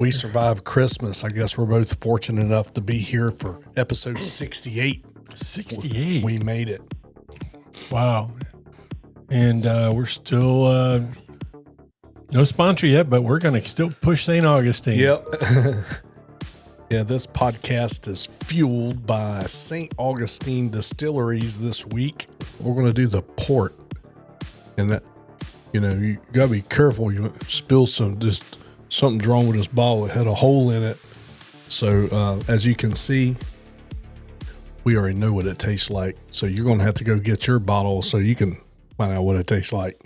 We survived Christmas. I guess we're both fortunate enough to be here for episode 68. 68. We made it. Wow. And we're still no sponsor yet, but we're going to still push St. Augustine. Yep. Yeah, this podcast is fueled by St. Augustine distilleries this week. We're going to do the port. And that, you got to be careful. You spill something's wrong with this bottle. It had a hole in it. So as you can see, we already know what it tastes like. So you're going to have to go get your bottle so you can find out what it tastes like.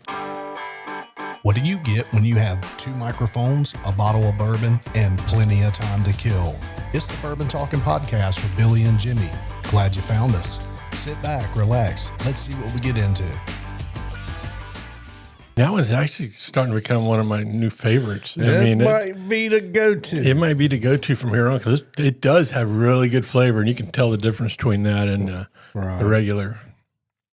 What do you get when you have 2 microphones, a bottle of bourbon, and plenty of time to kill? It's the Bourbon Talking Podcast with Billy and Jimmy. Glad you found us. Sit back, relax. Let's see what we get into. That one's actually starting to become one of my new favorites. It might be the go-to. It might be the go-to from here on because it does have really good flavor, and you can tell the difference between that and the regular.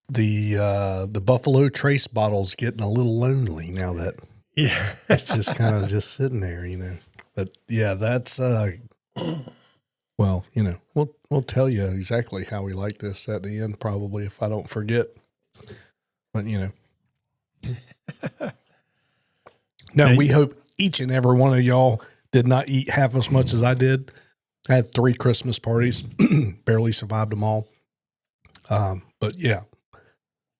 The Buffalo Trace bottle's getting a little lonely now that it's just kind of just sitting there, But yeah, that's well, we'll tell you exactly how we like this at the end, probably if I don't forget. But no, we hope each and every one of y'all did not eat half as much as I did. I had 3 Christmas parties, barely survived them all. But yeah,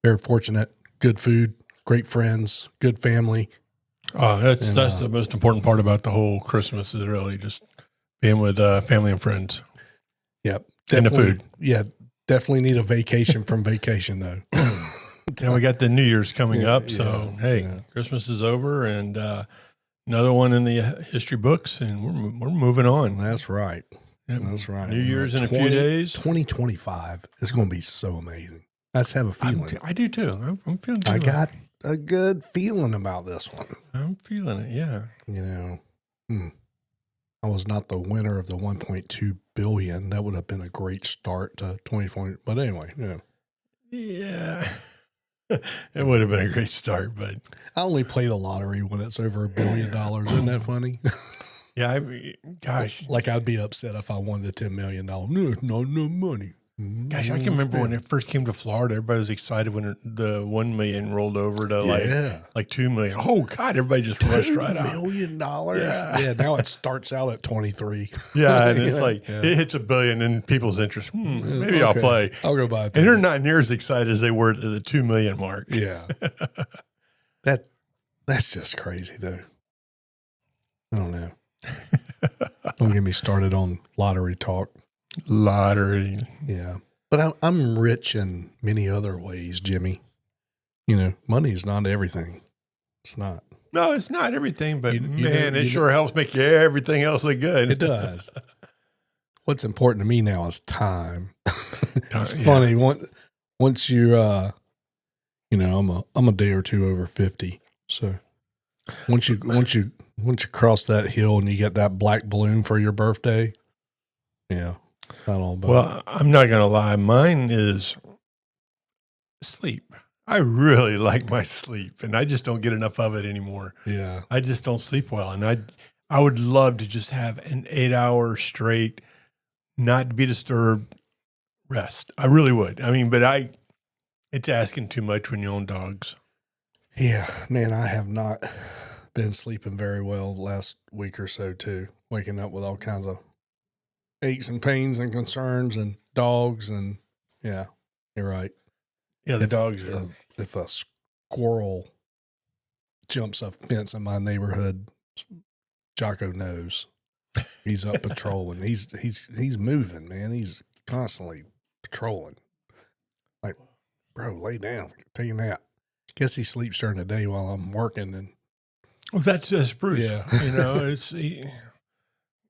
very fortunate, good food, great friends, good family. Oh, that's the most important part about the whole Christmas is really just being with family and friends. Yep. And the food. Yeah, definitely need a vacation from vacation though. And we got the New Year's coming up, so Christmas is over, and another one in the history books, and we're moving on. That's right. Yep. That's right. New Year's in a few days. 2025 is going to be so amazing. I just have a feeling. I do too. I'm feeling good. I got a good feeling about this one. I'm feeling it. Yeah. I was not the winner of the 1.2 billion. That would have been a great start to 2020. But anyway, Yeah. It would have been a great start, but I only play the lottery when it's over $1 billion. Isn't that funny? Yeah, gosh. Like I'd be upset if I won the $10 million. No, no money. Gosh, I can remember when it first came to Florida, everybody was excited when the 1 million rolled over to like 2 million. Oh God, everybody just rushed right out. $2 million. Yeah. Now it starts out at 23. Yeah, and it's like it hits $1 billion and people's interest. Maybe I'll play. I'll go buy it. And they're not near as excited as they were at the 2 million mark. Yeah. That's just crazy though. I don't know. Don't get me started on lottery talk. Lottery. Yeah. But I'm rich in many other ways, Jimmy. Money is not everything. It's not. No, it's not everything, but it sure helps make everything else look good. It does. What's important to me now is time. It's funny. Once you, I'm a day or two over 50. So once you cross that hill and you get that black balloon for your birthday, yeah. Not all about Well, I'm not going to lie. Mine is sleep. I really like my sleep, and I just don't get enough of it anymore. Yeah. I just don't sleep well, and I would love to just have an 8-hour straight, not be disturbed rest. I really would. I mean, but it's asking too much when you own dogs. Yeah, man, I have not been sleeping very well the last week or so too. Waking up with all kinds of aches and pains and concerns and dogs and yeah, you're right. Yeah, the dogs are. If a squirrel jumps a fence in my neighborhood, Jocko knows. He's up patrolling. He's moving, man. He's constantly patrolling. Like, bro, lay down, take a nap. Guess he sleeps during the day while I'm working. And well, that's Bruce. Yeah,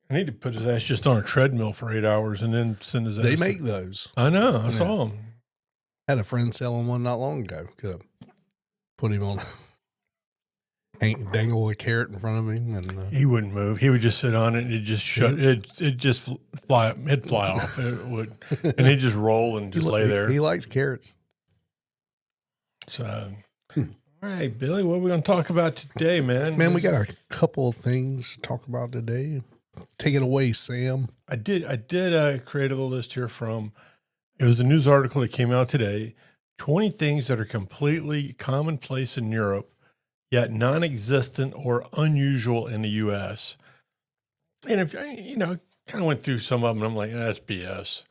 I need to put his ass just on a treadmill for 8 hours and then send his ass. They make those. I know. I saw them. Had a friend selling one not long ago. Could have put him on, dangle a carrot in front of him, and he wouldn't move. He would just sit on it, and it just shut. It just fly. It'd fly off. It would, and he'd just roll and just lay there. He likes carrots. So All right, Billy, what are we going to talk about today, man? Man, we got a couple of things to talk about today. Take it away, Sam. I did create a little list here it was a news article that came out today, 20 things that are completely commonplace in Europe, yet non-existent or unusual in the U.S. And if, kind of went through some of them, and I'm like, that's BS.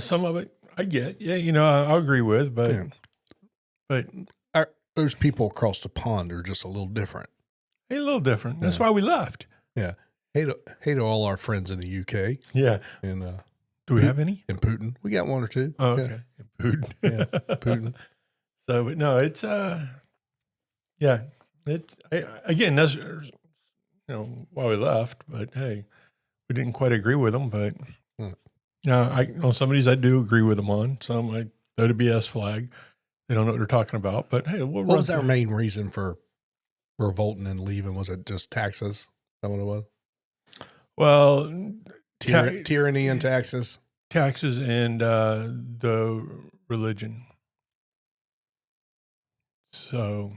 Some of it I get, I agree with, but those people across the pond are just a little different. A little different. That's why we left. Yeah. Hey to all our friends in the UK. Yeah. And do we have any? In Putin. We got one or two. Oh, okay. In Putin. Yeah. Putin. So, but no, it's again, that's why we left. But hey, we didn't quite agree with them. But on some of these I do agree with them on. Some I throw the BS flag. They don't know what they're talking about. But hey, what was our main reason for revolting and leaving? Was it just taxes? Is that what it was? Well, tyranny and taxes. Taxes and the religion. So,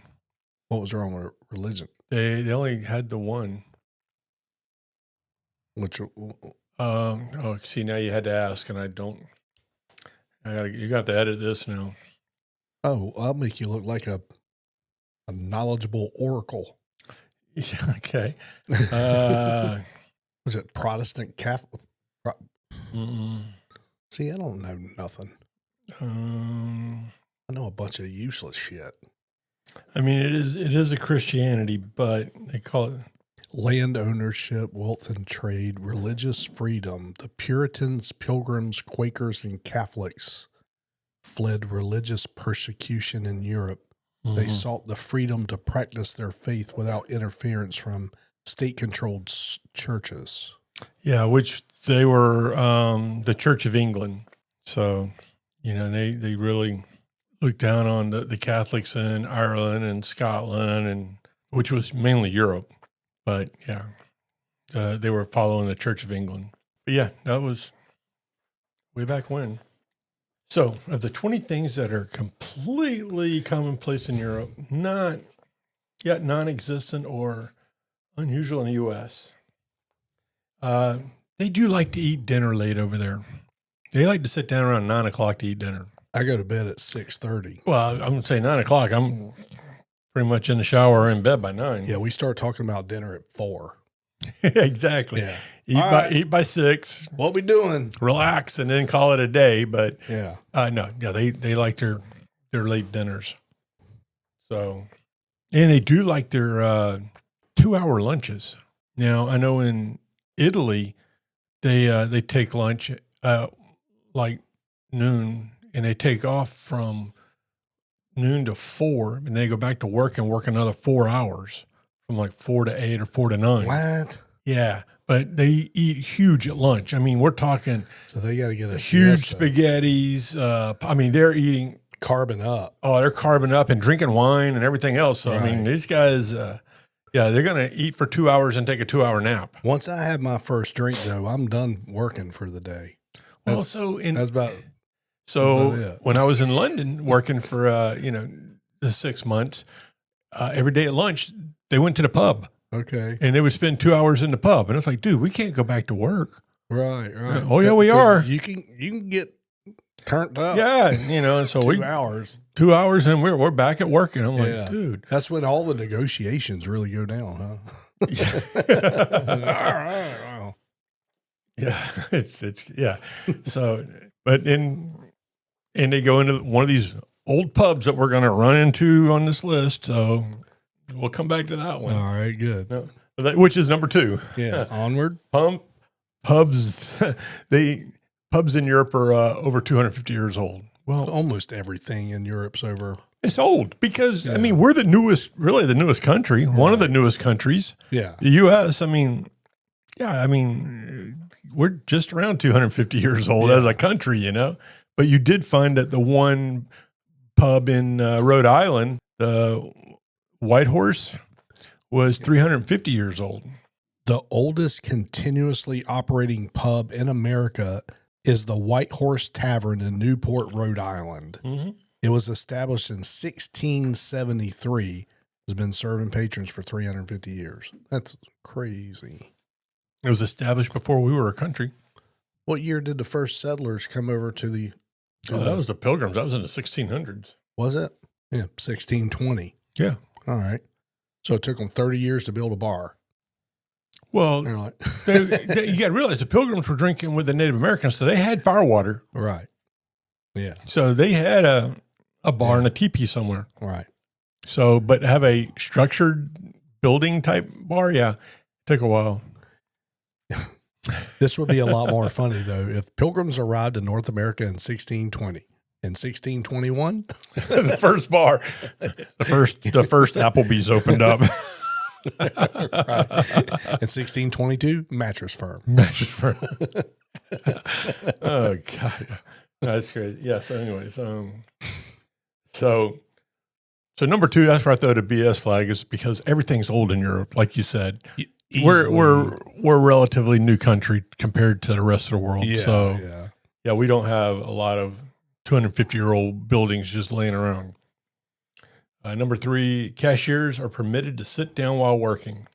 what was wrong with religion? They only had the one. Which? See, now you had to ask, and you got to edit this now. Oh, I'll make you look like a knowledgeable oracle. Yeah, okay. Was it Protestant Catholic? See, I don't know nothing. I know a bunch of useless shit. I mean, it is a Christianity, but they call it land ownership, wealth and trade, religious freedom. The Puritans, Pilgrims, Quakers, and Catholics fled religious persecution in Europe. Mm-hmm. They sought the freedom to practice their faith without interference from state-controlled churches. Yeah, which they were the Church of England. So, they really looked down on the Catholics in Ireland and Scotland, and which was mainly Europe. But, yeah, they were following the Church of England. But, yeah, that was way back when. So, of the 20 things that are completely commonplace in Europe, not yet non-existent or unusual in the U.S., they do like to eat dinner late over there. They like to sit down around 9 o'clock to eat dinner. I go to bed at 6:30. Well, I'm going to say 9 o'clock. I'm pretty much in the shower or in bed by 9. Yeah, we start talking about dinner at 4. Exactly. Yeah. Eat by 6. What we doing? Relax and then call it a day. But yeah, they like their late dinners. So, and they do like their 2-hour lunches. Now, I know in Italy, they take lunch like noon, and they take off from noon to 4, and they go back to work and work another 4 hours from like 4 to 8 or 4 to 9. What? Yeah, but they eat huge at lunch. I mean, we're talking. So they got to get a huge siesta. Spaghettis. I mean, they're eating carbon up. Oh, they're carbon up and drinking wine and everything else. So right. I mean, these guys. They're going to eat for 2 hours and take a 2-hour nap. Once I have my first drink, though, I'm done working for the day. That's about when I was in London working for, the 6 months, every day at lunch, they went to the pub. Okay. And they would spend 2 hours in the pub. And it's like, dude, we can't go back to work. Right. Oh, yeah, we are. You can get turned up. Yeah. And so 2 hours. 2 hours and we're back at work. And I'm like, dude. That's when all the negotiations really go down, huh? All right. Wow. Yeah. It's yeah. So, but and they go into one of these old pubs that we're going to run into on this list. So we'll come back to that one. All right, good. No, which is number 2. Yeah. Onward. Pubs. Pubs in Europe are over 250 years old. Well, almost everything in Europe's over. It's old because, I mean, we're the newest country, one of the newest countries. Yeah. The U.S., we're just around 250 years old as a country, But you did find that the one pub in Rhode Island, the White Horse, was 350 years old. The oldest continuously operating pub in America is the White Horse Tavern in Newport, Rhode Island. Mm-hmm. It was established in 1673. Has been serving patrons for 350 years. That's crazy. It was established before we were a country. What year did the first settlers come over to the? That was the Pilgrims. That was in the 1600s. Was it? Yeah, 1620. Yeah. All right. So it took them 30 years to build a bar. Well, They're like, you got to realize the Pilgrims were drinking with the Native Americans, so they had fire water. right. Yeah. So they had a bar and a teepee somewhere. Right. So, but have a structured building type bar, yeah, took a while. This would be a lot more funny though if Pilgrims arrived in North America in 1620. In 1621, The first bar, the first Applebee's opened up. right. In 1622, mattress firm. Mattress firm. Oh God, that's crazy. Yeah. So, anyways, so number two, that's where I throw the BS flag is because everything's old in Europe, like you said. We're a relatively new country compared to the rest of the world. Yeah, so yeah. We don't have a lot of 250-year-old buildings just laying around. Number three, cashiers are permitted to sit down while working.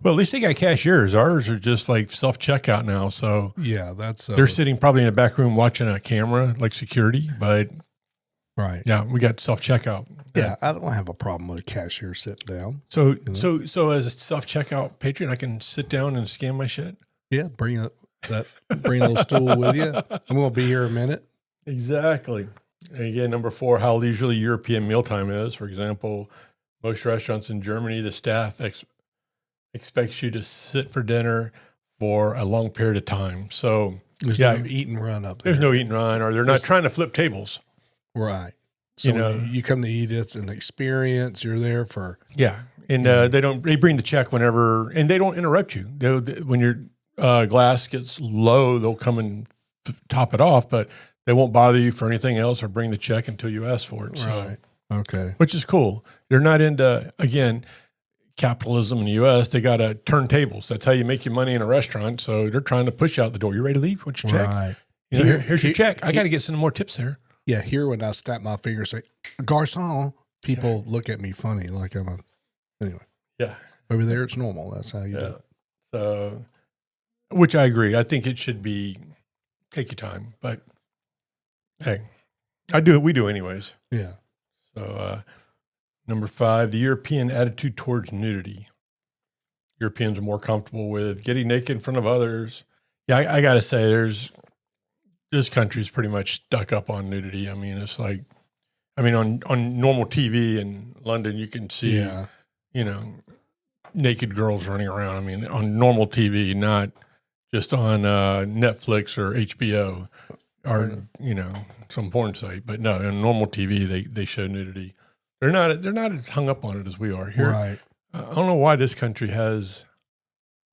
Well, at least they got cashiers. Ours are just like self-checkout now. So yeah, that's they're sitting probably in a back room watching a camera like security, but right. yeah, we got self-checkout. Yeah, I don't have a problem with a cashier sitting down. So as a self-checkout patron, I can sit down and scan my shit? Yeah, bring a little stool with you. I'm going to be here a minute. Exactly. And again, number four, how leisurely European mealtime is. For example, most restaurants in Germany, the staff expects you to sit for dinner for a long period of time. So There's no eat and run up there. There's no eat and run, or they're not trying to flip tables. Right. So you come to eat, it's an experience. You're there for and they bring the check whenever, and they don't interrupt you. When your glass gets low, they'll come and top it off, but they won't bother you for anything else or bring the check until you ask for it. Right. So, okay. which is cool. They're not into, again, capitalism in the U.S. They got to turn tables. That's how you make your money in a restaurant. So they're trying to push you out the door. You ready to leave? What's your check? Right. Here's your check. I got to get some more tips there. Yeah, here when I snap my finger, say "garçon," people look at me funny, like I'm a. Anyway, yeah. Over there, it's normal. That's how you do it. So, which I agree. I think it should be take your time, but hey, we do anyways. Yeah. So, number five, the European attitude towards nudity. Europeans are more comfortable with getting naked in front of others. Yeah, I got to say, this country's pretty much stuck up on nudity. I mean, it's like, on normal TV in London, you can see, naked girls running around. I mean, on normal TV, not just on Netflix or HBO or, some porn site. But no, on normal TV, they show nudity. They're not as hung up on it as we are here. Right. I don't know why this country has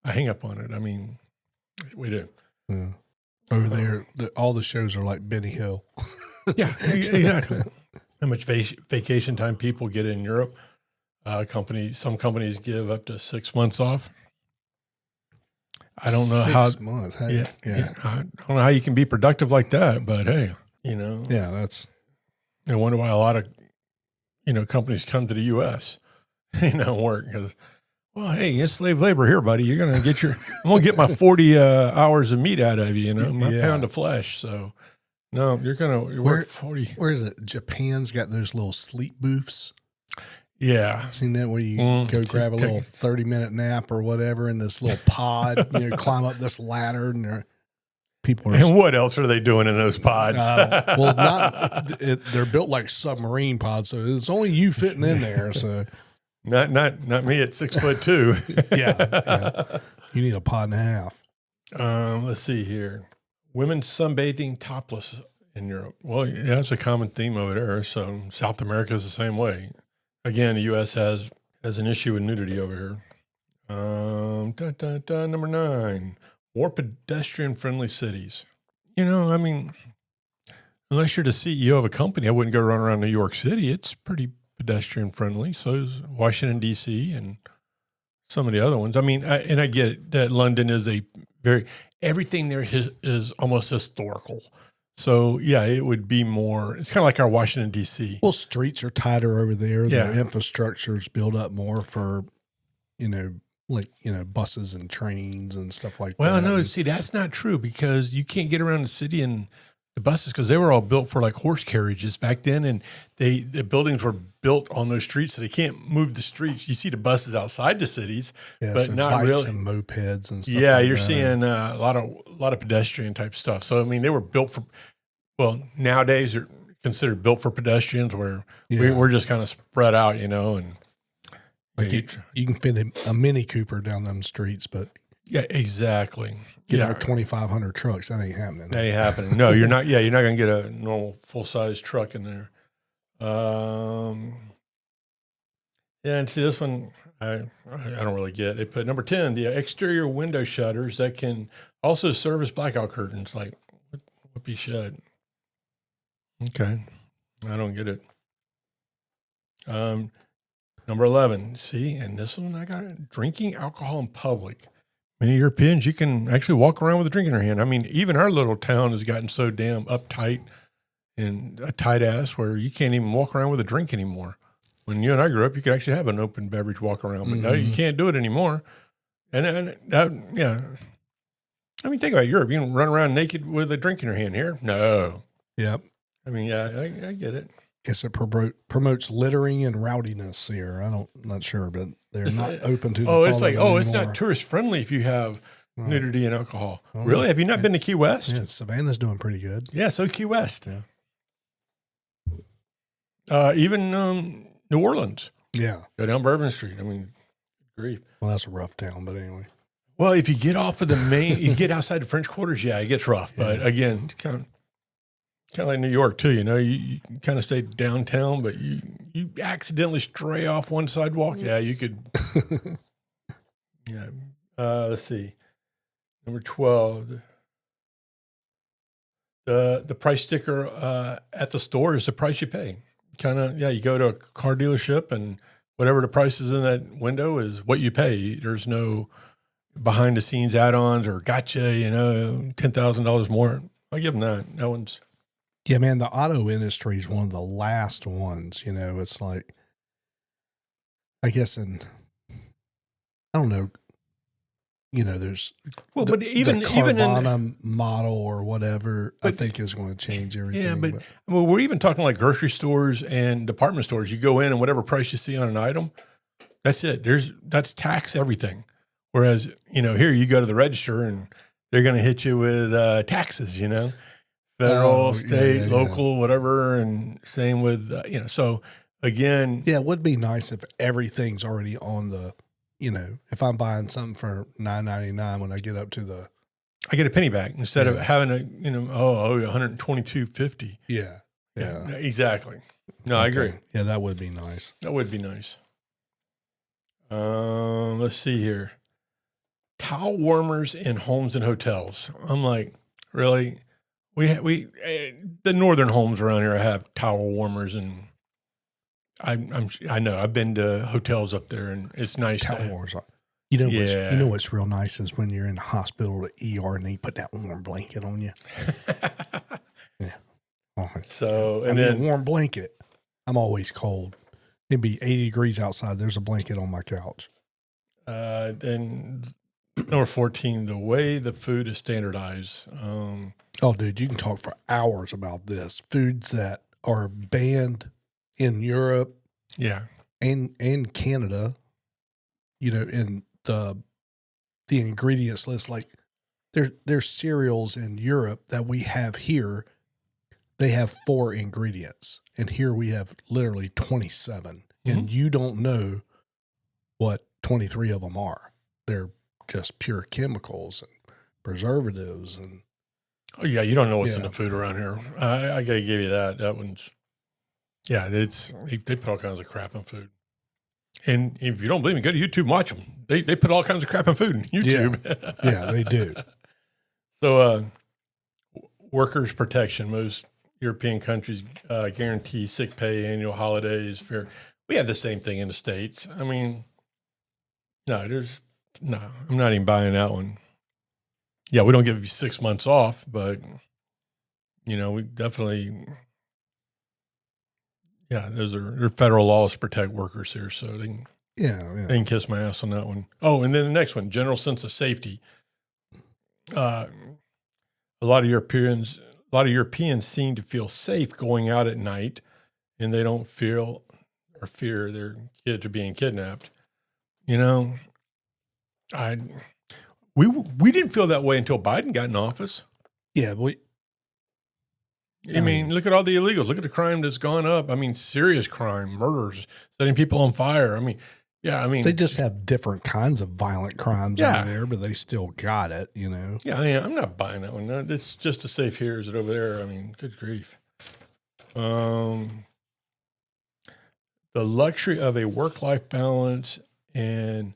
a hang up on it. I mean, we do. Yeah. Over there, all the shows are like Benny Hill. Yeah, exactly. How much vacation time people get in Europe. Some companies give up to 6 months off. I don't know 6 months. Hey, yeah. I don't know how you can be productive like that, but hey, Yeah, that's. I wonder why a lot of, companies come to the U.S., work because, well, hey, it's slave labor here, buddy. You're going to get I'm going to get my 40 hours of meat out of you, my pound of flesh. So, no, you're going to work 40. Where is it? Japan's got those little sleep booths. Yeah. Seen that where you go grab a little 30-minute nap or whatever in this little pod, climb up this ladder and people are. And what else are they doing in those pods? They're built like submarine pods, so it's only you fitting in there. So not me at 6'2". Yeah. You need a pod and a half. Let's see here. Women sunbathing topless in Europe. Well, yeah, that's a common theme over there. So South America is the same way. Again, the U.S. has an issue with nudity over here. Number 9, more pedestrian-friendly cities. Unless you're the CEO of a company, I wouldn't go run around New York City. It's pretty pedestrian-friendly. So is Washington, D.C., and some of the other ones. I get it, that London is everything there is almost historical. So yeah, it would be more. It's kind of like our Washington D.C. Well, streets are tighter over there. Yeah. The infrastructure's built up more for, buses and trains and stuff like that. Well, no, see, that's not true because you can't get around the city in the buses because they were all built for like horse carriages back then, and the buildings were built on those streets, so they can't move the streets. You see the buses outside the cities, but so not bikes really. and mopeds and stuff. Yeah, like you're that. seeing a lot of pedestrian type stuff. So I mean, they were built for. Well, nowadays they're considered built for pedestrians, where we're just kind of spread out, and. Like you can fit a Mini Cooper down them streets, but yeah, exactly. Get our 2,500 trucks. That ain't happening. That ain't happening. No, you're not. Yeah, you're not going to get a normal full size truck in there. Yeah, and see this one, I don't really get. They put number 10, the exterior window shutters that can also serve as blackout curtains. Like, what be shut? Okay, I don't get it. Number 11, see, and this one I got it. Drinking alcohol in public. Many Europeans, you can actually walk around with a drink in your hand. I mean, even our little town has gotten so damn uptight and a tight ass where you can't even walk around with a drink anymore. When you and I grew up, you could actually have an open beverage walk around, but no, you can't do it anymore. And that, yeah. I mean, think about Europe. You can run around naked with a drink in your hand here. No. Yep. I mean, yeah, I get it. Guess it promotes littering and rowdiness here. I'm not sure, but they're not open to. It's like, it's not tourist friendly if you have nudity and alcohol. Really? Have you not been to Key West? Yeah, Savannah's doing pretty good. Yeah, so Key West. Yeah. Even New Orleans. Yeah. Go down Bourbon Street. I mean, grief. Well, that's a rough town, but anyway. Well, if you get off of the main, you get outside the French Quarters, yeah, it gets rough. But again, it's kind of like New York too, you kind of stay downtown, but you accidentally stray off one sidewalk. Yeah, you could. Yeah. Let's see. Number 12. The price sticker at the store is the price you pay. You go to a car dealership and whatever the price is in that window is what you pay. There's no behind the scenes add-ons or gotcha, $10,000 more. I'll give them that. That one's. Yeah, man, the auto industry is one of the last ones. It's like, I guess, I don't know. There's but even the Carvana model or whatever, I think is going to change everything. Yeah, but we're even talking like grocery stores and department stores. You go in and whatever price you see on an item, that's it. That's tax everything. Whereas here you go to the register and they're going to hit you with taxes. Federal, state, local, whatever, and same with So again, yeah, it would be nice if everything's already on the. If I'm buying something for $9.99, when I get up to I get a penny back instead of having $122.50. Yeah, exactly. No, okay. I agree. Yeah, that would be nice. That would be nice. Let's see here. Towel warmers in homes and hotels. I'm like, really? We the northern homes around here have towel warmers, and I know I've been to hotels up there, and it's nice. Towel warmers. What's real nice is when you're in the hospital, the ER, and they put that warm blanket on you. Yeah. So and then a warm blanket. I'm always cold. It'd be 80 degrees outside. There's a blanket on my couch. Then number 14, the way the food is standardized. Oh, dude, you can talk for hours about this. Foods that are banned in Europe, and Canada. In the ingredients list, like there's cereals in Europe that we have here. They have 4 ingredients, and here we have literally 27, and you don't know what 23 of them are. They're just pure chemicals and preservatives and. Oh yeah, you don't know what's in the food around here. I gotta give you that. That one's, they put all kinds of crap in food. And if you don't believe me, go to YouTube and watch them. They put all kinds of crap in food in YouTube. Yeah, they do. So, workers' protection. Most European countries guarantee sick pay, annual holidays, fair. We have the same thing in the States. I mean, I'm not even buying that one. Yeah, we don't give you 6 months off, but we definitely, they're federal laws to protect workers here. So they can kiss my ass on that one. Oh, and then the next one, general sense of safety. A lot of Europeans seem to feel safe going out at night, and they don't feel or fear their kids are being kidnapped. We didn't feel that way until Biden got in office. Yeah, I mean, look at all the illegals. Look at the crime that's gone up. I mean, serious crime, murders, setting people on fire. I mean, they just have different kinds of violent crimes over there, but they still got it, Yeah, I'm not buying that one. No, it's just as safe here as it over there. I mean, good grief. The luxury of a work-life balance and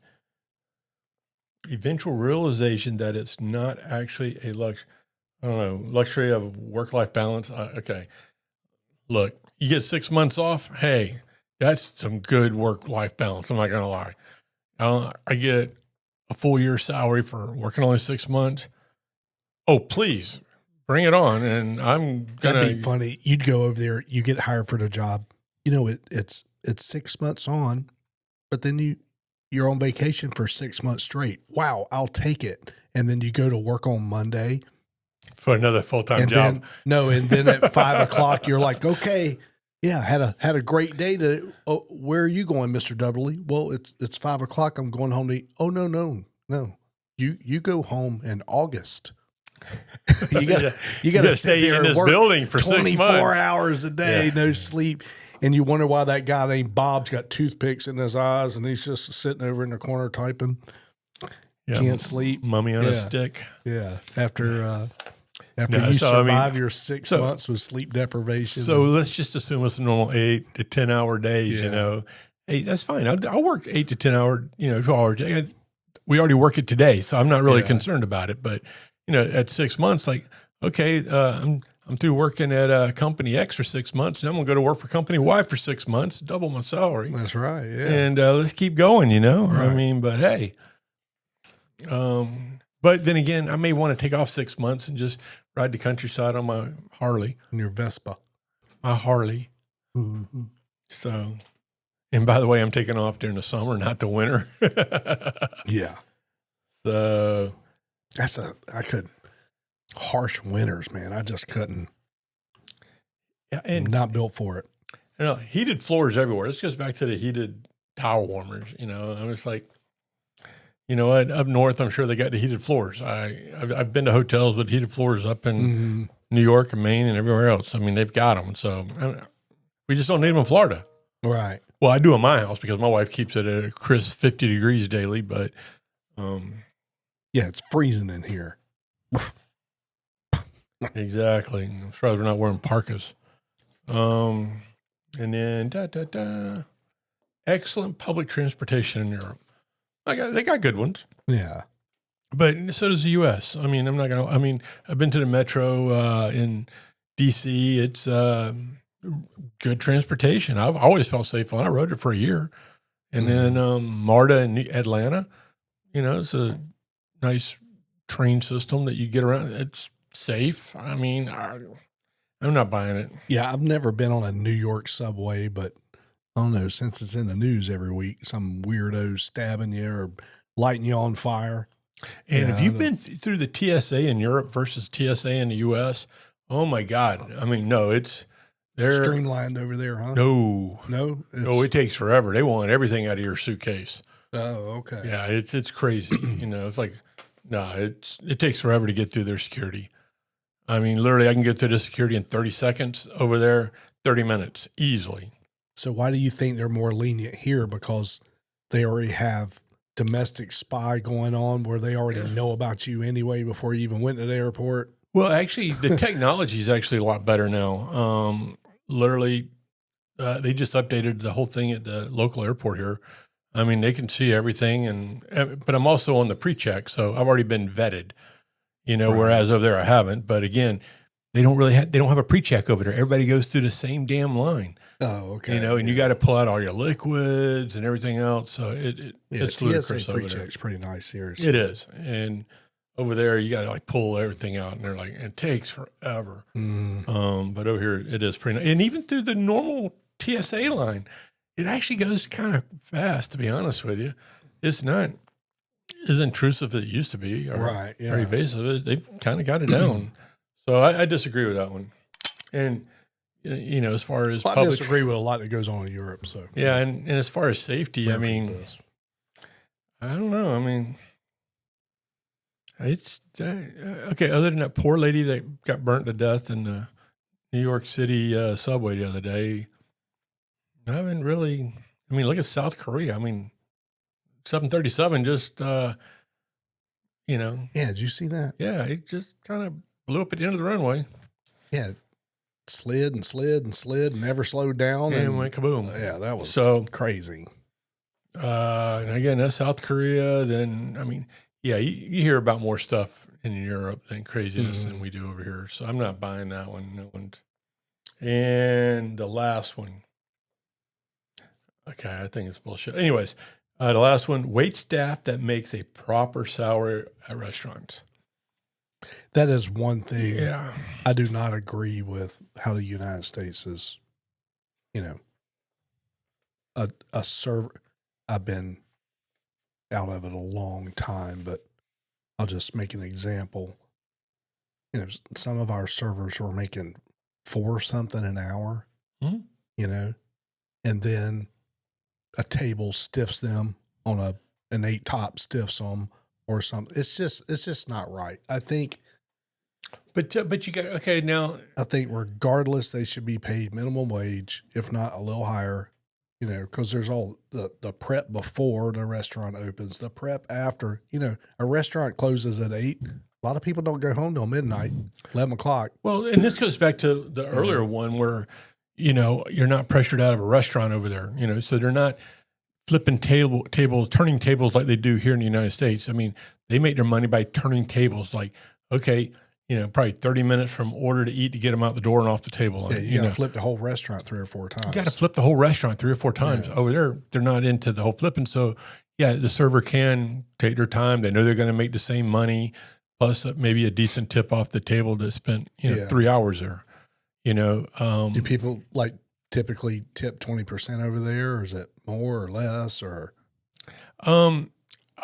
eventual realization that it's not actually a luxury of work-life balance. Okay. Look, you get 6 months off. Hey, that's some good work-life balance. I'm not going to lie. I get a full year's salary for working only 6 months. Oh, please bring it on. And I'm going to. That'd be funny. You'd go over there, you get hired for the job. It's 6 months on, but then you're on vacation for 6 months straight. Wow, I'll take it. And then you go to work on Monday for another full-time job. And then at 5 o'clock, you're like, okay, yeah, had a great day today. Oh, where are you going, Mr. Dudley? Well, it's 5 o'clock. I'm going home to eat. Oh, no. You go home in August. you gotta stay in this building for 24 hours a day, no sleep. And you wonder why that guy named Bob's got toothpicks in his eyes and he's just sitting over in the corner typing. Can't sleep. Mummy on a stick. Yeah. After you survive your 6 months with sleep deprivation. So let's just assume it's a normal 8 to 10 hour days, Hey, that's fine. I'll work 8 to 10 hour, 12 hours. We already work it today, so I'm not really concerned about it. But, at 6 months, like, okay, I'm through working at company X for 6 months, and I'm going to go to work for company Y for 6 months, double my salary. That's right, yeah. And let's keep going, Right. I mean, but hey. But then again, I may want to take off 6 months and just ride the countryside on my Harley. On your Vespa. My Harley. Mm-hmm. So, and by the way, I'm taking off during the summer, not the winter. Yeah. So. Harsh winters, man. I just couldn't. Yeah, and not built for it. Heated floors everywhere. This goes back to the heated towel warmers. I'm just like, what? Up north, I'm sure they got the heated floors. I've been to hotels with heated floors up in New York and Maine and everywhere else. I mean, they've got them. So we just don't need them in Florida. Right. Well, I do in my house because my wife keeps it at a crisp 50 degrees daily. But yeah, it's freezing in here. Exactly. I'm surprised we're not wearing parkas. And then excellent public transportation in Europe. They got good ones. Yeah. But so does the U.S. I mean, I've been to the metro in D.C. It's good transportation. I've always felt safe on. I rode it for a year. And then MARTA in Atlanta, it's a nice train system that you get around. It's safe. I mean, I'm not buying it. Yeah, I've never been on a New York subway, but I don't know, since it's in the news every week, some weirdo stabbing you or lighting you on fire. And if you've been through the TSA in Europe versus TSA in the U.S., oh my God. I mean, no, they're streamlined over there, huh? No, it takes forever. They want everything out of your suitcase. Oh, okay. Yeah, it's crazy. It's like, it takes forever to get through their security. I mean, literally, I can get through the security in 30 seconds. Over there, 30 minutes, easily. So why do you think they're more lenient here? Because they already have domestic spy going on where they already know about you anyway before you even went to the airport? Well, actually, the technology is actually a lot better now. Literally, they just updated the whole thing at the local airport here. I mean, they can see everything, but I'm also on the pre-check, so I've already been vetted. Right. Whereas over there I haven't. But again, they don't have a pre-check over there. Everybody goes through the same damn line. Oh, okay. And you got to pull out all your liquids and everything else. So it's ludicrous over there. Pre-check's pretty nice here. It is, and over there, you got to like pull everything out, and they're like, it takes forever. But over here, it is pretty nice. And even through the normal TSA line, it actually goes kind of fast, to be honest with you. It's not as intrusive as it used to be, or, Right, yeah. or evasive. They've kind of got it down. So I disagree with that one. And, you know, as far as I disagree with a lot that goes on in Europe. So yeah, and as far as safety, I mean, I don't know. I mean, it's okay. Other than that poor lady that got burnt to death in the New York City subway the other day, I haven't really. I mean, look at South Korea. I mean, 737 just, you know. Yeah, did you see that? Yeah, it just kind of blew up at the end of the runway. Yeah, it slid and slid and slid and never slowed down. And went kaboom. Yeah, that was so crazy. And again, that's South Korea. Then, I mean, yeah, you hear about more stuff in Europe than craziness than we do over here. So I'm not buying that one. No one. And the last one. Okay, I think it's bullshit. Anyways, the last one, wait staff that makes a proper salary at restaurants. That is one thing. Yeah. I do not agree with how the United States is, you know, a server. I've been out of it a long time, but I'll just make an example. You know, some of our servers were making $4 something an hour, you know, and then a table stiffs them on an 8 top stiffs them or something. It's just not right. I think, but you got, okay, now I think regardless, they should be paid minimum wage, if not a little higher, you know, because there's all the prep before the restaurant opens, the prep after. You know, a restaurant closes at 8. A lot of people don't go home till midnight, 11 o'clock. Well, and this goes back to the earlier one where, you know, you're not pressured out of a restaurant over there, you know, so they're not flipping tables, turning tables like they do here in the United States. I mean, they make their money by turning tables. Like, okay, you know, probably 30 minutes from order to eat to get them out the door and off the table. Yeah, you got to flip the whole restaurant 3 or 4 times. You got to flip the whole restaurant 3 or 4 times. Yeah. Over there, they're not into the whole flipping. So, yeah, the server can take their time. They know they're going to make the same money, plus maybe a decent tip off the table that spent, you know, 3 hours there. You know, do people like typically tip 20% over there, or is it more or less? Or I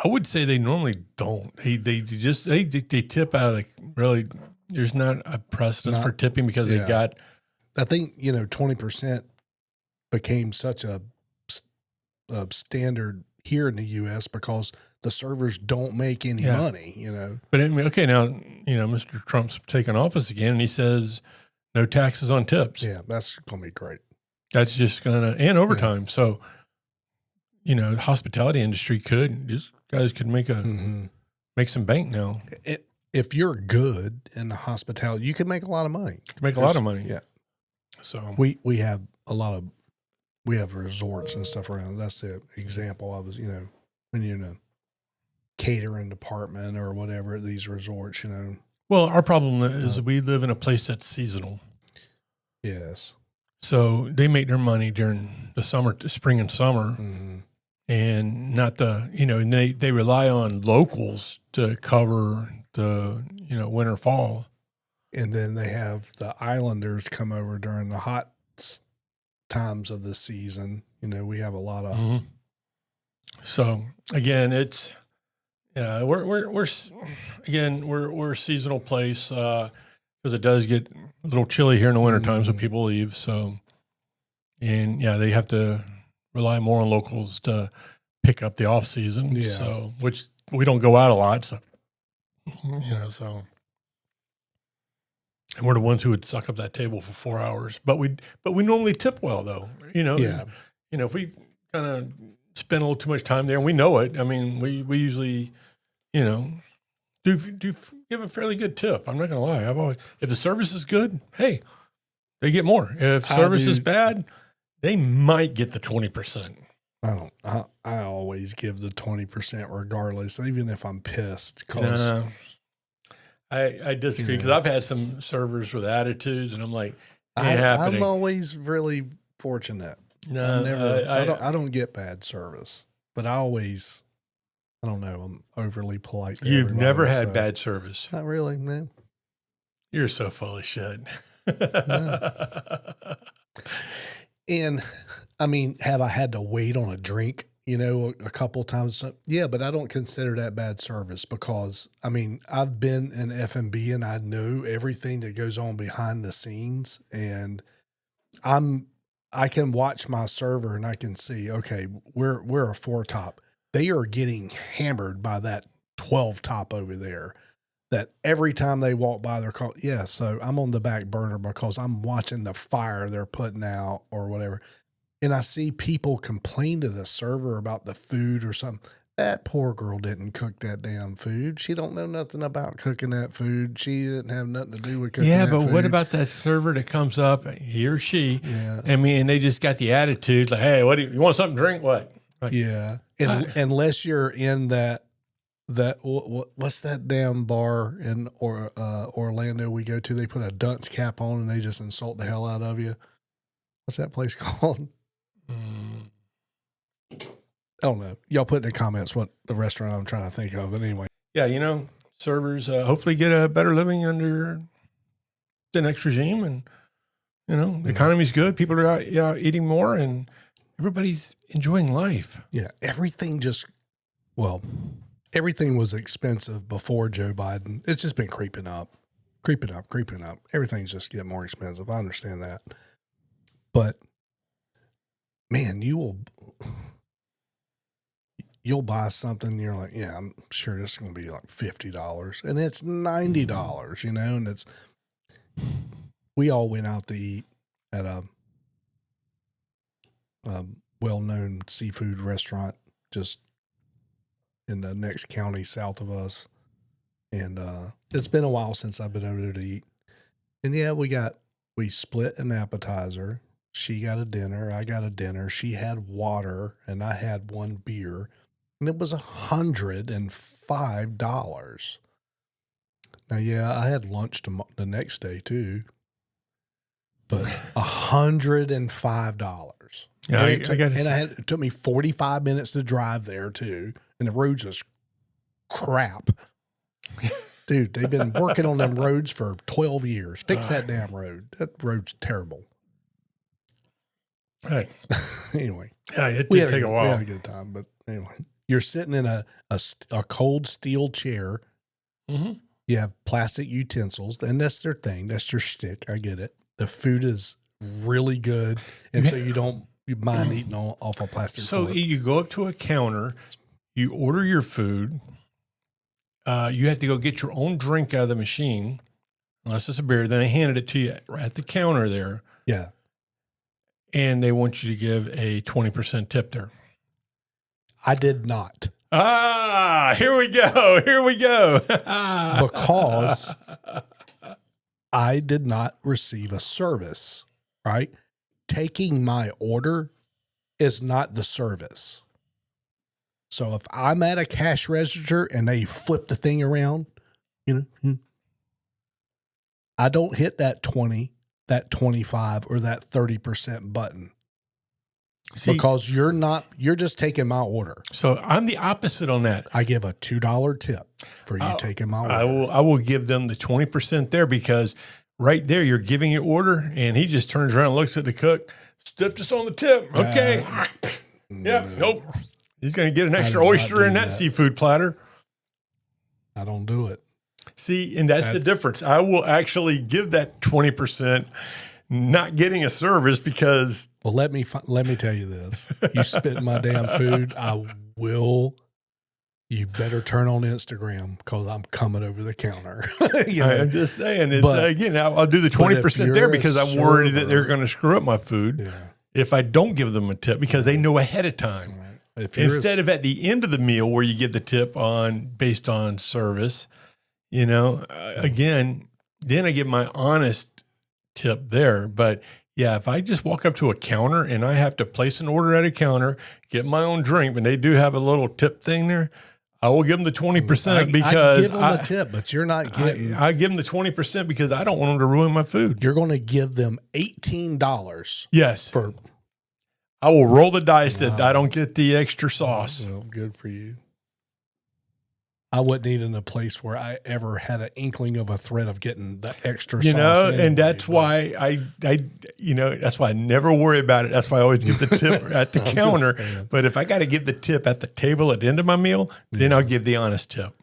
would say they normally don't. They tip out of the really. There's not a precedence for tipping because they got. I think, you know, 20% became such a standard here in the U.S. because the servers don't make any money. You know, but I mean, okay, now you know Mr. Trump's taken office again, and he says no taxes on tips. Yeah, that's gonna be great. That's just gonna and overtime. Yeah. So, you know, the hospitality industry these guys could make make some bank now. If you're good in the hospitality, you can make a lot of money. You can make a lot of money. Yeah. So we have we have resorts and stuff around. That's the example I was, you know, when you're in a catering department or whatever at these resorts, you know. Well, our problem is we live in a place that's seasonal. Yes. So they make their money during the spring and summer, and not and they rely on locals to cover the, you know, winter, fall. And then they have the islanders come over during the hot times of the season. You know, we have a lot of. So again, it's we're a seasonal place because it does get a little chilly here in the winter time, so people leave. So, and they have to rely more on locals to pick up the off season. Yeah. So, which we don't go out a lot. So, you know, and we're the ones who would suck up that table for 4 hours, but we normally tip well though, you know. Yeah. You know, if we kind of spend a little too much time there and we know it, I mean, we usually, you know, do give a fairly good tip. I'm not going to lie. If the service is good, hey, they get more. If service is bad, they might get the 20%. I always give the 20% regardless, even if I'm pissed. Cause I disagree because I've had some servers with attitudes, and I'm like, I'm always really fortunate. No, I don't get bad service, but I always I don't know. I'm overly polite. You've never had bad service. Not really, man. You're so full of shit. And I mean, have I had to wait on a drink, a couple times? Yeah, but I don't consider that bad service because, I mean, I've been in F&B and I know everything that goes on behind the scenes, and I can watch my server and I can see, okay, we're a 4 top. They are getting hammered by that 12 top over there. That every time they walk by, they're called, yeah, so I'm on the back burner because I'm watching the fire they're putting out or whatever. And I see people complain to the server about the food or something. That poor girl didn't cook that damn food. She don't know nothing about cooking that food. She didn't have nothing to do with cooking that food. What about that server that comes up, he or she, I mean, and they just got the attitude like, hey, you want something to drink? What? Like, yeah. And unless you're in that what's that damn bar in Orlando we go to? They put a dunce cap on and they just insult the hell out of you. What's that place called? I don't know. Y'all put in the comments what the restaurant I'm trying to think of. But anyway. Yeah, servers hopefully get a better living under the next regime. And, the economy's good. People are out eating more and everybody's enjoying life. Yeah. Everything was expensive before Joe Biden. It's just been creeping up. Everything's just getting more expensive. I understand that. But man, you'll buy something and you're like, yeah, I'm sure this is going to be like $50 and it's $90, and we all went out to eat at a well-known seafood restaurant just in the next county south of us. And it's been a while since I've been over there to eat. And yeah, we split an appetizer. She got a dinner. I got a dinner. She had water and I had one beer. And it was $105. Now, yeah, I had lunch the next day too. But $105. Yeah, it took me 45 minutes to drive there too. And the road's just crap. Dude, they've been working on them roads for 12 years. Fix that damn road. That road's terrible. Hey. Anyway. Yeah, it did take a while. We had a good time, but anyway. You're sitting in a cold steel chair. Mm-hmm. You have plastic utensils, and that's their thing. That's their shtick. I get it. The food is really good, and so you mind eating off a plastic fork. You go up to a counter, you order your food. You have to go get your own drink out of the machine, unless it's a beer. Then they handed it to you right at the counter there. Yeah. And they want you to give a 20% tip there. I did not. Here we go. Because I did not receive a service, right? Taking my order is not the service. So if I'm at a cash register and they flip the thing around, I don't hit that 20, that 25, or that 30% button. See, because you're just taking my order. So I'm the opposite on that. I give a $2 tip for you taking my order. I will give them the 20% there because right there you're giving your order and he just turns around and looks at the cook, stiffed us on the tip. Okay. Nope. He's going to get an extra oyster in that seafood platter. I don't do it. See, and that's the difference. I will actually give that 20%, not getting a service because. Well, let me tell you this. You spit my damn food, I will. You better turn on Instagram because I'm coming over the counter. I'm just saying. Again, I'll do the 20% there because I'm worried that they're going to screw up my food if I don't give them a tip because they know ahead of time. Right. Instead of at the end of the meal where you give the tip based on service, again, then I give my honest tip there. But yeah, if I just walk up to a counter and I have to place an order at a counter, get my own drink, and they do have a little tip thing there, I will give them the 20% because I give them a tip, but you're not getting. I give them the 20% because I don't want them to ruin my food. You're going to give them $18. Yes. I will roll the dice that I don't get the extra sauce. Well, good for you. I wasn't eating a place where I ever had an inkling of a threat of getting the extra You sauce. know, anyway, and that's why that's why I never worry about it. That's why I always give the tip at the counter. But if I got to give the tip at the table at the end of my meal, then I'll give the honest tip.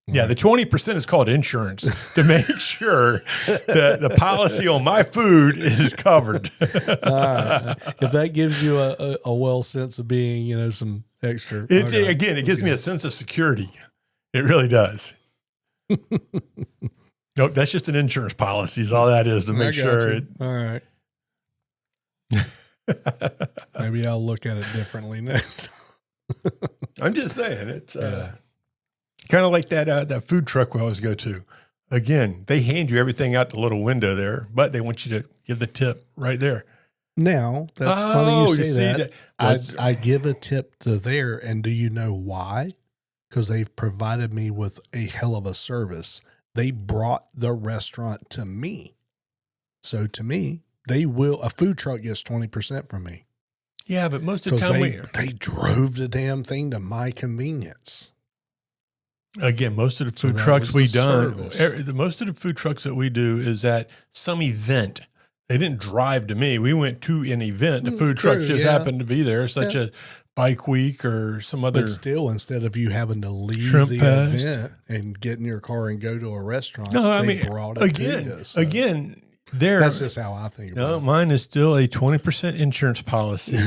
Yeah, the 20% is called insurance to make sure that the policy on my food is covered. If that gives you a well sense of being, some extra. Again, it gives me a sense of security. It really does. Nope, that's just an insurance policy is all that is to make sure. All right. Maybe I'll look at it differently next. I'm just saying it's kind of like that food truck we always go to. Again, they hand you everything out the little window there, but they want you to give the tip right there. Now, that's funny you say that. Well, I give a tip to there, and do you know why? Because they've provided me with a hell of a service. They brought the restaurant to me. So to me, a food truck gets 20% from me. Yeah, but most of the time they drove the damn thing to my convenience. Again, most of the food trucks most of the food trucks that we do is at some event. They didn't drive to me. We went to an event. The food truck just happened to be there, such as Bike Week or some other. But still, instead of you having to leave the event and get in your car and go to a restaurant, brought it to you. So. Again, that's just how I think about it. Mine is still a 20% insurance policy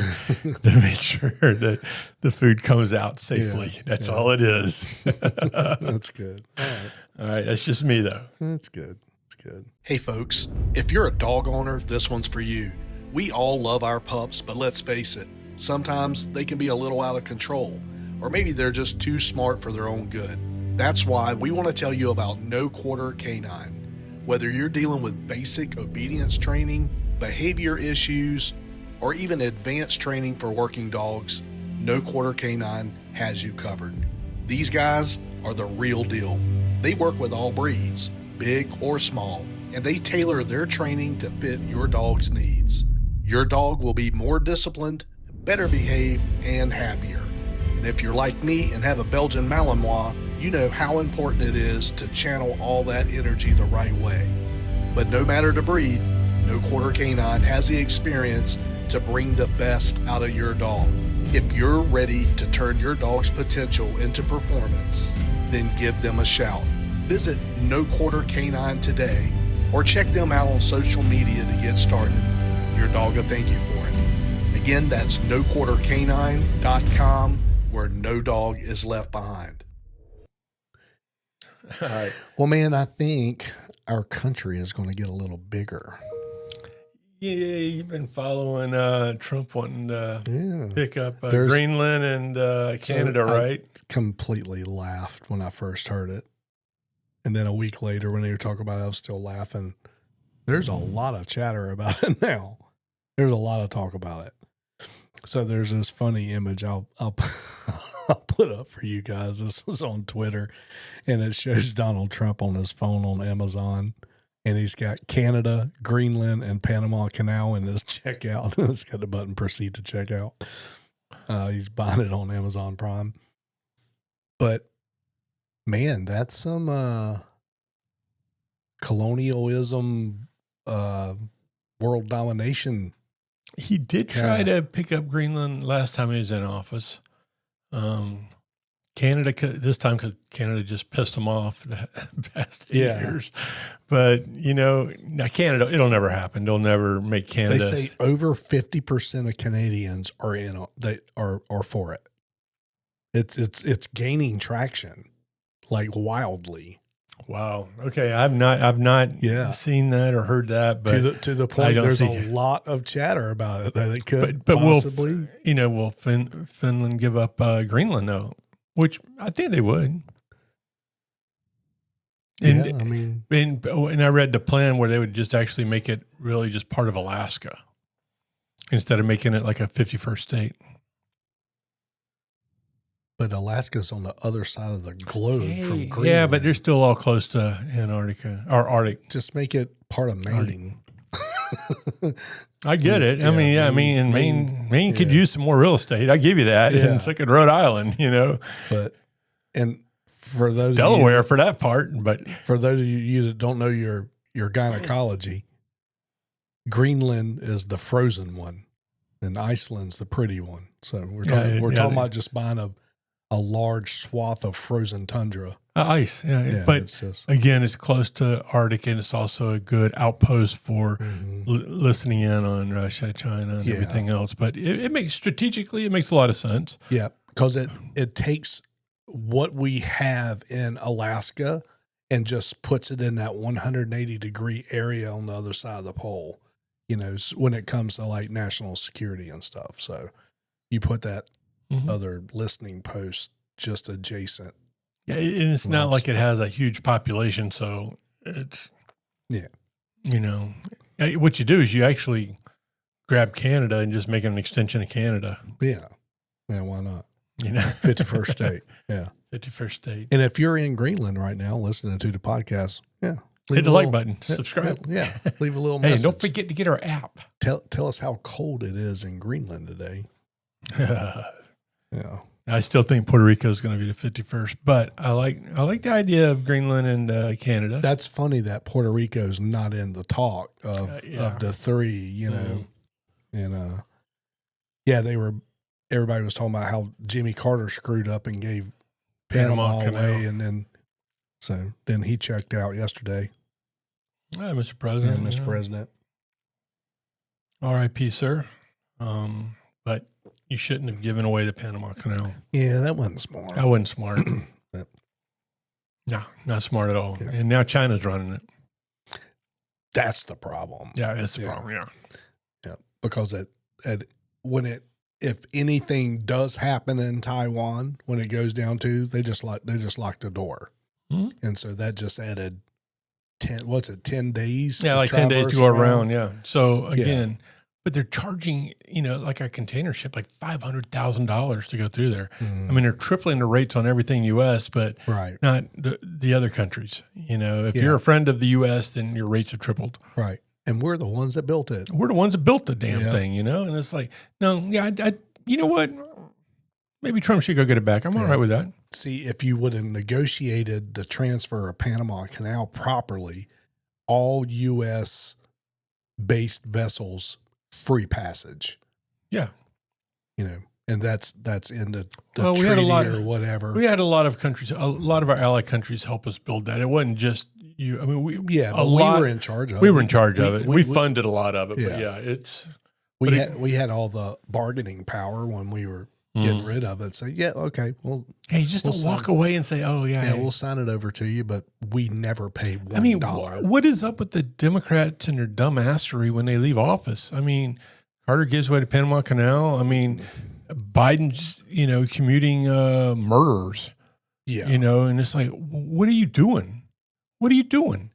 to make sure that the food comes out safely. That's all it is. That's good. All right. That's just me, though. That's good. Good. Hey folks, if you're a dog owner, this one's for you. We all love our pups, but let's face it, sometimes they can be a little out of control, or maybe they're just too smart for their own good. That's why we want to tell you about No Quarter Canine. Whether you're dealing with basic obedience training, behavior issues, or even advanced training for working dogs, No Quarter Canine has you covered. These guys are the real deal. They work with all breeds, big or small, and they tailor their training to fit your dog's needs. Your dog will be more disciplined, better behaved, and happier. And if you're like me and have a Belgian Malinois, you know how important it is to channel all that energy the right way. But no matter the breed, No Quarter Canine has the experience to bring the best out of your dog. If you're ready to turn your dog's potential into performance, then give them a shout. Visit No Quarter Canine today or check them out on social media to get started. Your dog will thank you for it. Again, that's noquartercanine.com, where no dog is left behind. All right. Well, man, I think our country is going to get a little bigger. Yeah, you've been following Trump wanting to pick up Greenland and Canada, right? I completely laughed when I first heard it. And then a week later, when they were talking about it, I was still laughing. There's a lot of chatter about it now. There's a lot of talk about it. So there's this funny image I'll put up for you guys. This was on Twitter, and it shows Donald Trump on his phone on Amazon, and he's got Canada, Greenland, and Panama Canal in his checkout. It's got the button "Proceed to Checkout." He's buying it on Amazon Prime, but. Man, that's some colonialism, world domination. He did try to pick up Greenland last time he was in office. Canada, this time because Canada just pissed him off the past 8 years. But, Canada, it'll never happen. They'll never make Canada. They say over 50% of Canadians are are for it. It's gaining traction. Like wildly. Wow. Okay. I've not seen that or heard that, but to the point there's a lot of chatter about it that it could possibly. Will Finland give up Greenland though? Which I think they would. And and I read the plan where they would just actually make it really just part of Alaska instead of making it like a 51st state. But Alaska's on the other side of the globe from Greenland. Yeah, but they're still all close to Antarctica or Arctic. Just make it part of Maine. I get it. I mean, yeah, Maine could yeah. use some more real estate. I give you that. Yeah. And so could Rhode Island, But and for those Delaware for that part. But for those of you that don't know your gynecology, Greenland is the frozen one, and Iceland's the pretty one. So we're talking about just buying a large swath of frozen tundra. Ice, Yeah, but it's just, again, it's close to Arctic, and it's also a good outpost for listening in on Russia, China, and everything else. But it makes a lot of sense. Yeah, because it takes what we have in Alaska and just puts it in that 180-degree area on the other side of the pole, when it comes to like national security and stuff. So you put that other listening post just adjacent. Yeah, and it's not like it has a huge population, so it's what you do is you actually grab Canada and just make it an extension of Canada. Yeah, why not? 51st state. Yeah, 51st state. And if you're in Greenland right now listening to the podcast, hit the like button, subscribe. Yeah, leave a little message. Hey, don't forget to get our app. Tell us how cold it is in Greenland today. Yeah. I still think Puerto Rico is going to be the 51st, but I like the idea of Greenland and Canada. That's funny that Puerto Rico's not in the talk of the three, and everybody was talking about how Jimmy Carter screwed up and gave Panama away, and then he checked out yesterday. Mr. President. Mr. President. R.I.P., sir. But you shouldn't have given away the Panama Canal. Yeah, that wasn't smart. That wasn't smart. No, not smart at all. Yeah. And now China's running it. That's the problem. Yeah, that's the problem. Yeah, because if anything does happen in Taiwan, when it goes down to, they just lock the door, and so that just added 10 days? Yeah, like 10 days to go around. Yeah. So again. But they're charging, like a container ship, like $500,000 to go through there. I mean, they're tripling the rates on everything U.S., but not the other countries. If you're a friend of the U.S., then your rates have tripled. Right. And we're the ones that built it. We're the ones that built the damn thing, And it's like, no, you know what? Maybe Trump should go get it back. I'm all right with that. See, if you would have negotiated the transfer of Panama Canal properly, all U.S. based vessels free passage. Yeah. And that's in the we had a lot or whatever. We had a lot of countries, a lot of our ally countries help us build that. It wasn't just you. I mean, we were in charge of it. We were in charge of it. We funded a lot of it. But we had all the bargaining power when we were getting rid of it. So okay. Well, hey, just don't walk away and say, "Oh yeah, we'll sign it over to you," but we never paid $1. I mean, what is up with the Democrats and their dumbassery when they leave office? I mean, Carter gives away the Panama Canal. I mean, Biden's commuting murderers. Yeah, and it's like, what are you doing? What are you doing?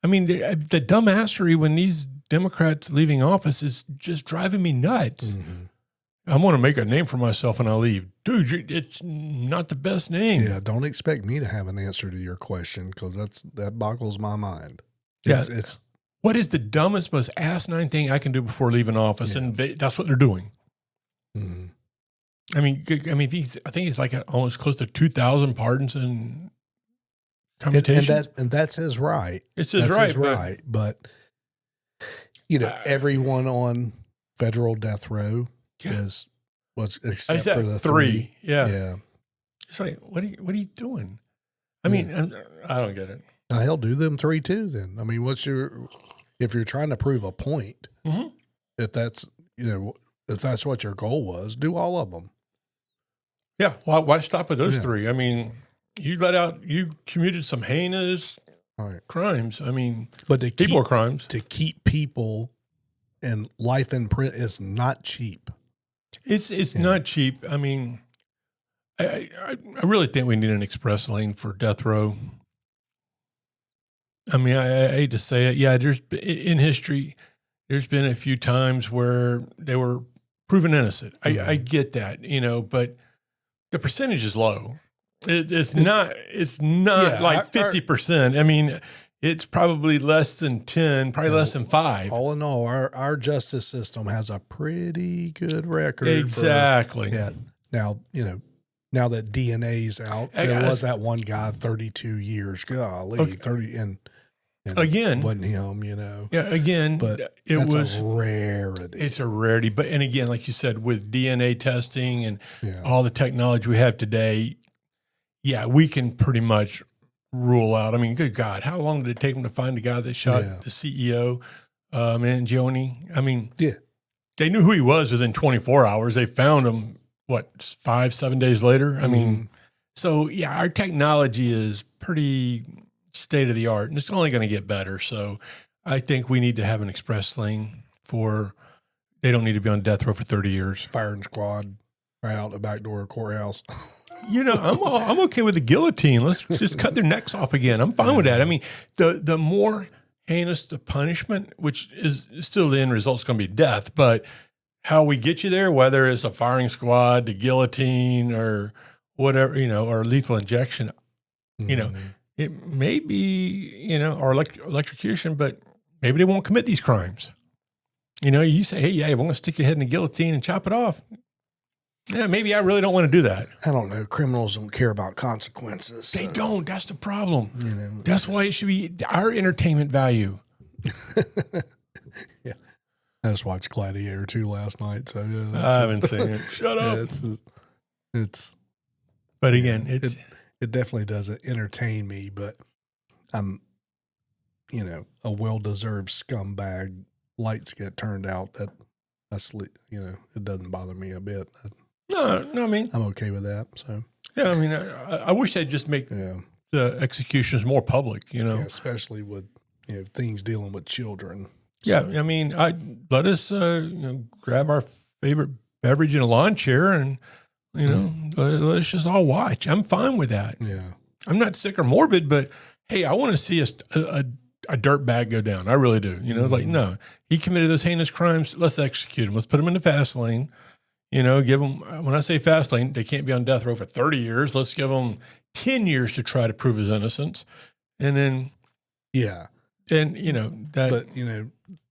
I mean, the dumbassery when these Democrats leaving office is just driving me nuts. I want to make a name for myself and I'll leave. Dude, it's not the best name. Yeah, don't expect me to have an answer to your question because that boggles my mind. It's what is the dumbest, most asinine thing I can do before leaving office? And that's what they're doing. I mean, I think it's like almost close to 2,000 pardons and commutations. And that's his right. It's his right. But everyone on federal death row was except for the three. Yeah. It's like, what are you doing? I mean, I don't get it. Hell, do them 3 too. Then I mean, if you're trying to prove a point, if that's what your goal was, do all of them. Yeah. Why stop at those 3? I mean, you committed some heinous crimes. I mean, but people are crimes. To keep people in life in prison is not cheap. It's not cheap. I mean, I really think we need an express lane for death row. I mean, I hate to say it. Yeah, in history, there's been a few times where they were proven innocent. I get that, but the percentage is low. It's not like 50%. I mean, it's probably less than 10, probably less than 5. All in all, our justice system has a pretty good record. Exactly. Now, now that DNA's out, there was that one guy, 32 years. Golly, 30 and again, wasn't him, Yeah, again, but it was a rarity. It's a rarity. But, and again, like you said, with DNA testing and all the technology we have today, we can pretty much rule out. I mean, good God, how long did it take them to find the guy that shot the CEO, Mangione? I mean, they knew who he was within 24 hours. They found him, 5-7 days later? I mean, so our technology is pretty state of the art, and it's only going to get better. So I think we need to have an express lane they don't need to be on death row for 30 years. Firing squad right out the back door of the courthouse. I'm okay with the guillotine. Let's just cut their necks off again. I'm fine with that. I mean, the more heinous the punishment, which is still the end result's going to be death, but how we get you there, whether it's a firing squad, the guillotine, or whatever, or lethal injection, it may be, or electrocution, but maybe they won't commit these crimes. You say, hey, we're going to stick your head in the guillotine and chop it off. Yeah, maybe I really don't want to do that. I don't know. Criminals don't care about consequences. They don't. That's the problem. That's why it should be our entertainment value. I just watched Gladiator 2 last night, so I haven't seen it. Shut up. But again, it definitely doesn't entertain me. But I'm, a well-deserved scumbag. Lights get turned out. It doesn't bother me a bit. No, I mean, I'm okay with that. So I mean, I wish they'd just make the executions more public. Especially with things dealing with children. Yeah, I mean, let us grab our favorite beverage in a lawn chair and let us just all watch. I'm fine with that. Yeah, I'm not sick or morbid, but hey, I want to see a dirt bag go down. I really do. Like, no, he committed those heinous crimes. Let's execute him. Let's put him in the fast lane. Give them, when I say fast lane, they can't be on death row for 30 years. Let's give them 10 years to try to prove his innocence. And then, but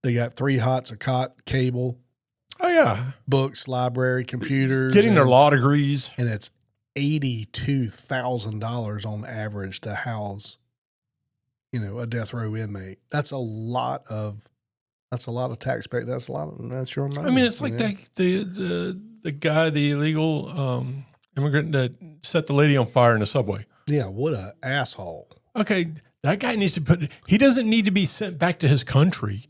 they got 3 hots, a cot, cable. Oh yeah. Books, library, computers. Getting their law degrees. And it's $82,000 on average to house, a death row inmate. That's a lot of taxpayer. That's your money. I mean, it's like the guy, the illegal immigrant that set the lady on fire in the subway. Yeah, what an asshole. Okay, that guy needs to he doesn't need to be sent back to his country.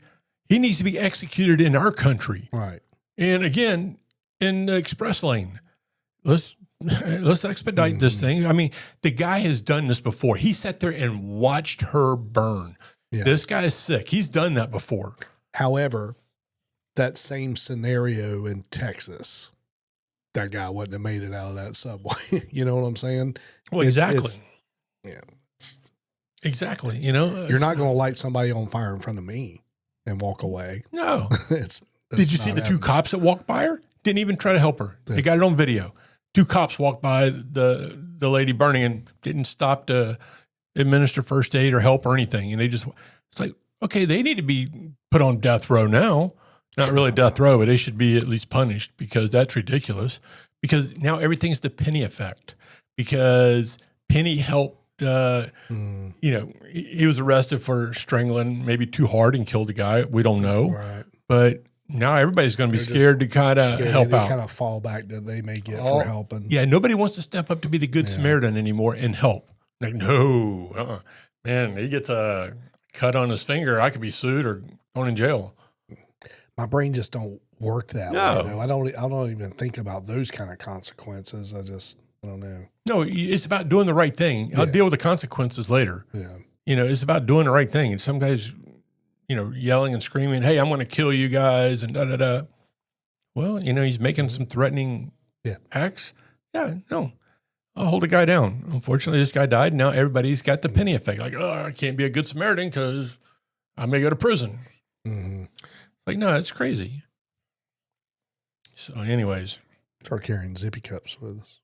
He needs to be executed in our country. Right. And again, in the express lane. Let's expedite this thing. I mean, the guy has done this before. He sat there and watched her burn. Yeah. This guy is sick. He's done that before. However, that same scenario in Texas, that guy wouldn't have made it out of that subway. You know what I'm saying? Well, exactly. Exactly. You're not going to light somebody on fire in front of me and walk away. No. Did you see the 2 cops that walked by her? Didn't even try to help her. They got it on video. 2 cops walked by the lady burning and didn't stop to administer first aid or help or anything. And it's like, okay, they need to be put on death row now. Not really death row, but they should be at least punished because that's ridiculous. Because now everything's the Penny effect. Because Penny helped, he was arrested for strangling maybe too hard and killed a guy. We don't know. Right. But now everybody's going to be scared to kind of help out. Kind of fall back that they may get for helping. Yeah, nobody wants to step up to be the good Samaritan anymore and help. Like, no, man, he gets a cut on his finger. I could be sued or thrown in jail. My brain just don't work that way. Though. I don't even think about those kind of consequences. I don't know. No, it's about doing the right thing. I'll deal with the consequences later. Yeah. It's about doing the right thing. And some guys, yelling and screaming, hey, I'm going to kill you guys and da-da-da. Well, he's making some threatening acts. Yeah, no, I'll hold the guy down. Unfortunately, this guy died. Now everybody's got the Penny effect. Like, oh, I can't be a good Samaritan because I may go to prison. Mm-hmm. Like, no, that's crazy. So anyways. Start carrying zippy cups with us.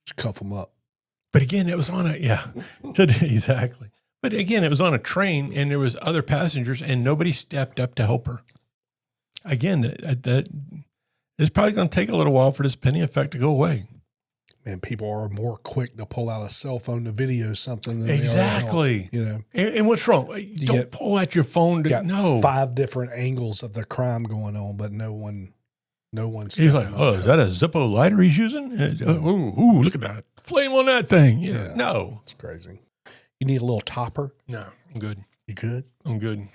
Just cuff them up. But again, it was on today, exactly. But again, it was on a train and there was other passengers and nobody stepped up to help her. Again, that it's probably going to take a little while for this penny effect to go away. Man, people are more quick to pull out a cell phone to video something than Exactly. They are to help, And what's wrong? Don't pull out your phone to no. 5 different angles of the crime going on, but no one. He's like, oh, is that a Zippo lighter he's using? Ooh, look at that flame on that thing. Yeah. No, it's crazy. You need a little topper? No, I'm good. You good? I'm good.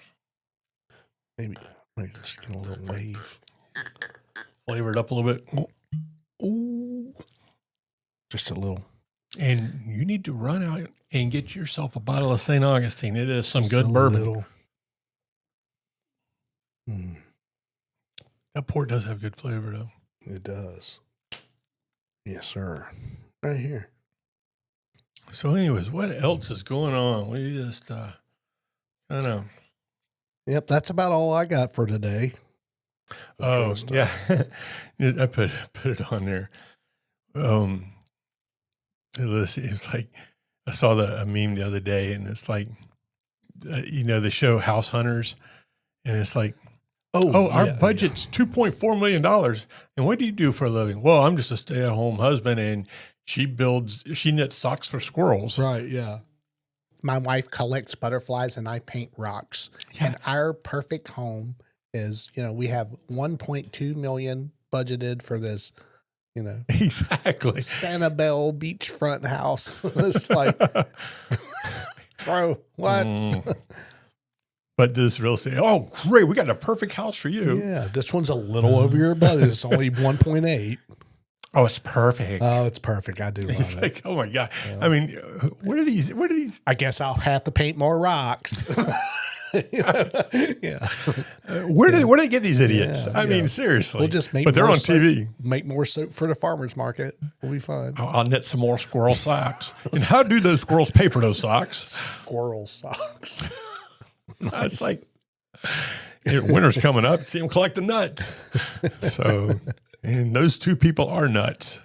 Maybe just get a little wave. Flavor it up a little bit. Ooh. Just a little. And you need to run out and get yourself a bottle of St. Augustine. It is some good bourbon. That port does have good flavor, though. It does. Yes, sir. Right here. So anyways, what else is going on? We just, I don't know. Yep, that's about all I got for today. Oh, yeah. I put it on there. It's like, I saw a meme the other day, and it's like, they show House Hunters, and it's like, our budget's $2.4 million. And what do you do for a living? Well, I'm just a stay-at-home husband, and she knits socks for squirrels. Right, yeah. My wife collects butterflies and I paint rocks. Yeah. And our perfect home is, we have 1.2 million budgeted for this, Exactly. Sanibel beachfront house. It's like, bro, what? But this real estate, oh, great, we got a perfect house for you. Yeah, this one's a little over your budget. It's only 1.8. Oh, it's perfect. Oh, it's perfect. I do love it's it. like, oh my God. Yeah. I mean, what are these? I guess I'll have to paint more rocks. Yeah. Where do they get these idiots? I mean, seriously. We'll just make but they're on soap, TV. Make more soap for the farmer's market. We'll be fine. I'll knit some more squirrel socks. And how do those squirrels pay for those socks? Squirrel socks. It's like, winter's coming up. See them collect the nuts. So, and those two people are nuts.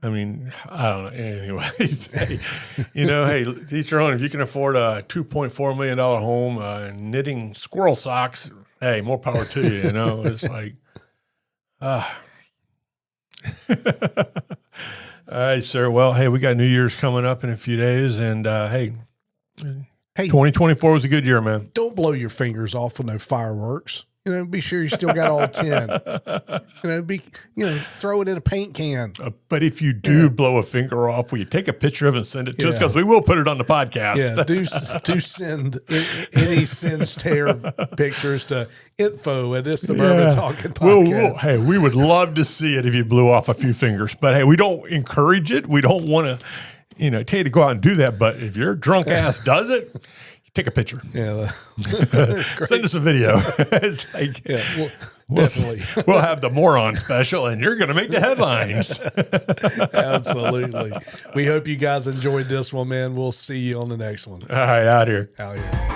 I mean, I don't know. Anyways, hey, each your own. If you can afford a $2.4 million home, knitting squirrel socks, hey, more power to you. It's like, all right, sir. Well, hey, we got New Year's coming up in a few days, and hey, 2024 was a good year, man. Don't blow your fingers off with no fireworks. Be sure you still got all 10. Throw it in a paint can. But if you do blow a finger off, will you take a picture of it and send it to us? Because we will put it on the podcast. Yeah, do send any singed hair pictures to info at It's the Bourbon Talking Podcast. We would love to see it if you blew off a few fingers. But hey, we don't encourage it. We don't want to, tell you to go out and do that. But if your drunk ass does it, take a picture. Yeah. Send us a video. It's like, definitely. We'll have the moron special, and you're going to make the headlines. Absolutely. We hope you guys enjoyed this one, man. We'll see you on the next one. All right, out here. Out here.